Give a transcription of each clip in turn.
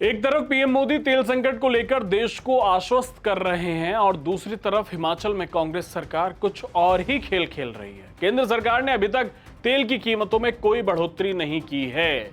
एक तरफ पीएम मोदी तेल संकट को लेकर देश को आश्वस्त कर रहे हैं और दूसरी तरफ हिमाचल में कांग्रेस सरकार कुछ और ही खेल खेल रही है। केंद्र सरकार ने अभी तक तेल की कीमतों में कोई बढ़ोतरी नहीं की है।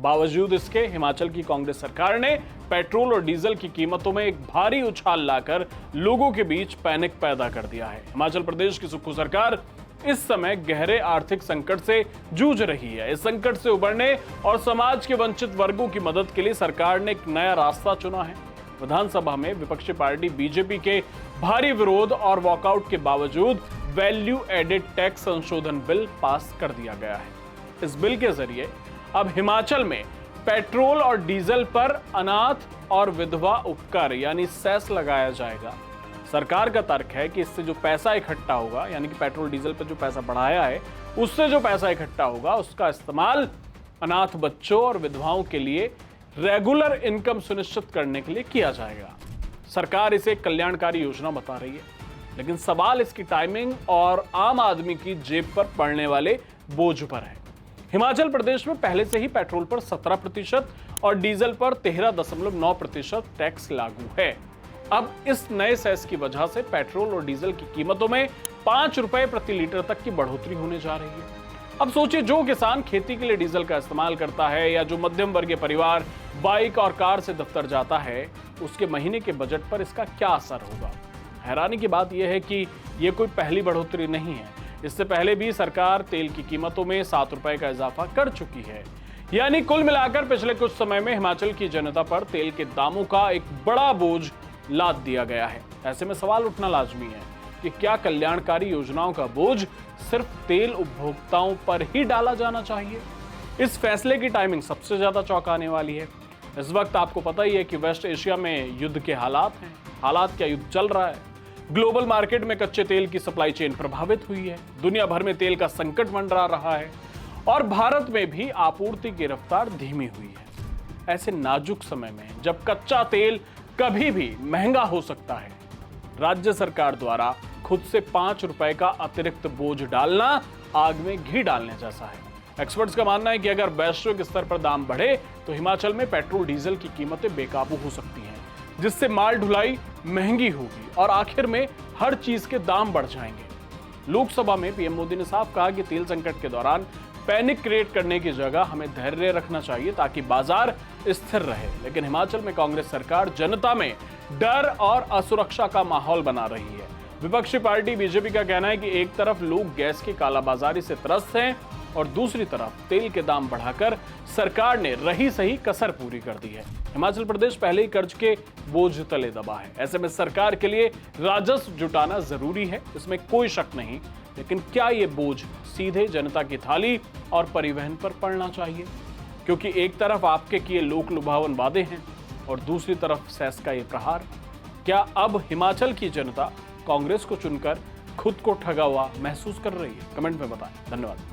बावजूद इसके हिमाचल की कांग्रेस सरकार ने पेट्रोल और डीजल की कीमतों में एक भारी उछाल लाकर लोगों के बीच पैनिक पैदा कर दिया है। हिमाचल प्रदेश की सुक्खू सरकार इस समय गहरे आर्थिक संकट से जूझ रही है। इस संकट से उबरने और समाज के वंचित वर्गों की मदद के लिए सरकार ने एक नया रास्ता चुना है। विधानसभा में विपक्षी पार्टी बीजेपी के भारी विरोध और वॉकआउट के बावजूद वैल्यू एडेड टैक्स संशोधन बिल पास कर दिया गया है। इस बिल के जरिए अब हिमाचल में पेट्रोल और डीजल पर अनाथ और विधवा उपकर यानी सेस लगाया जाएगा। सरकार का तर्क है कि इससे जो पैसा इकट्ठा होगा, यानी कि पेट्रोल डीजल पर जो पैसा बढ़ाया है, उससे जो पैसा इकट्ठा होगा उसका इस्तेमाल अनाथ बच्चों और विधवाओं के लिए रेगुलर इनकम सुनिश्चित करने के लिए किया जाएगा। सरकार इसे कल्याणकारी योजना बता रही है, लेकिन सवाल इसकी टाइमिंग और आम आदमी की जेब पर पड़ने वाले बोझ पर है। हिमाचल प्रदेश में पहले से ही पेट्रोल पर 17% और डीजल पर 13.9% टैक्स लागू है। अब इस नए सेस की वजह से पेट्रोल और डीजल की कीमतों में 5 रुपए प्रति लीटर तक की बढ़ोतरी होने जा रही है। अब सोचिए, जो किसान खेती के लिए डीजल का इस्तेमाल करता है या जो मध्यम वर्गीय परिवार बाइक और कार से दफ्तर जाता है, उसके महीने के बजट पर इसका क्या असर होगा। हैरानी की बात यह है कि यह कोई पहली बढ़ोतरी नहीं है। इससे पहले भी सरकार तेल की कीमतों में 7 रुपए का इजाफा कर चुकी है। यानी कुल मिलाकर पिछले कुछ समय में हिमाचल की जनता पर तेल के दामों का एक बड़ा बोझ लाद दिया गया है। ऐसे में सवाल उठना लाजमी है कि क्या कल्याणकारी योजनाओं का बोझ सिर्फ तेल उपभोक्ताओं पर ही डाला जाना चाहिए। इस फैसले की टाइमिंग सबसे ज्यादा चौंकाने वाली है। इस वक्त आपको पता ही है कि वेस्ट एशिया में युद्ध के हालात हैं। हालात क्या, युद्ध चल रहा है। ग्लोबल मार्केट में कच्चे तेल की सप्लाई चेन प्रभावित हुई है। दुनिया भर में तेल का संकट मंडरा रहा है और भारत में भी आपूर्ति की रफ्तार धीमी हुई है। ऐसे नाजुक समय में जब कच्चा तेल कभी भी महंगा हो सकता है, राज्य सरकार द्वारा खुद से 5 रुपए का अतिरिक्त बोझ डालना आग में घी डालने जैसा है। एक्सपर्ट्स का मानना है कि अगर वैश्विक स्तर पर दाम बढ़े तो हिमाचल में पेट्रोल डीजल की कीमतें बेकाबू हो सकती हैं, जिससे माल ढुलाई महंगी होगी और आखिर में हर चीज के दाम बढ़ जाएंगे। लोकसभा में पीएम मोदी ने साफ कहा कि तेल संकट के दौरान पैनिक क्रिएट करने की जगह हमें धैर्य रखना चाहिए ताकि बाजार स्थिर रहे। लेकिन हिमाचल में कांग्रेस सरकार जनता में डर और असुरक्षा का माहौल बना रही है। विपक्षी पार्टी बीजेपी का कहना है कि एक तरफ लोग गैस की कालाबाजारी से त्रस्त हैं और दूसरी तरफ तेल के दाम बढ़ाकर सरकार ने रही सही कसर पूरी कर दी है। हिमाचल प्रदेश पहले ही कर्ज के बोझ तले दबा है। ऐसे में सरकार के लिए राजस्व जुटाना जरूरी है, इसमें कोई शक नहीं। लेकिन क्या ये बोझ सीधे जनता की थाली और परिवहन पर पड़ना चाहिए? क्योंकि एक तरफ आपके किए लोक लुभावन वादे हैं और दूसरी तरफ सेस का ये प्रहार। क्या अब हिमाचल की जनता कांग्रेस को चुनकर खुद को ठगा हुआ महसूस कर रही है? कमेंट में बताएं। धन्यवाद।